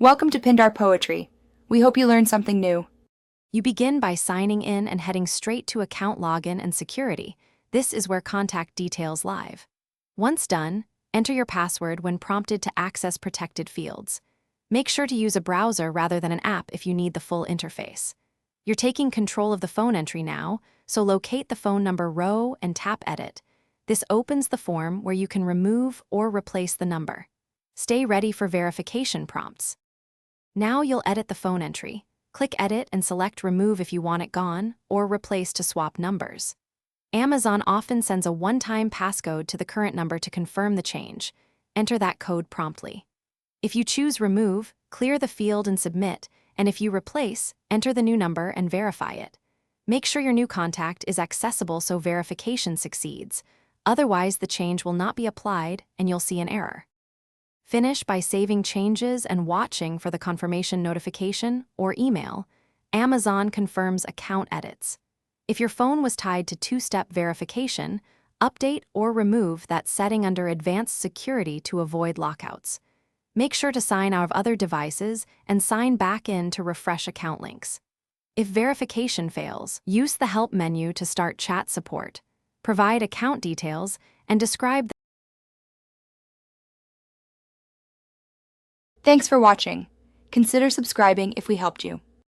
Welcome to Pindar Poetry. We hope you learned something new. You begin by signing in and heading straight to account login and security. This is where contact details live. Once done, enter your password when prompted to access protected fields. Make sure to use a browser rather than an app if you need the full interface. You're taking control of the phone entry now, so locate the phone number row and tap Edit. This opens the form where you can remove or replace the number. Stay ready for verification prompts. Now you'll edit the phone entry. Click Edit and select Remove if you want it gone, or Replace to swap numbers. Amazon often sends a one-time passcode to the current number to confirm the change. Enter that code promptly. If you choose Remove, clear the field and submit, and if you replace, enter the new number and verify it. Make sure your new contact is accessible so verification succeeds. Otherwise, the change will not be applied and you'll see an error. Finish by saving changes and watching for the confirmation notification or email. Amazon confirms account edits. If your phone was tied to two-step verification, update or remove that setting under Advanced Security to avoid lockouts. Make sure to sign out of other devices and sign back in to refresh account links. If verification fails, use the Help menu to start chat support. Provide account details and describe the Thanks for watching. Consider subscribing if we helped you.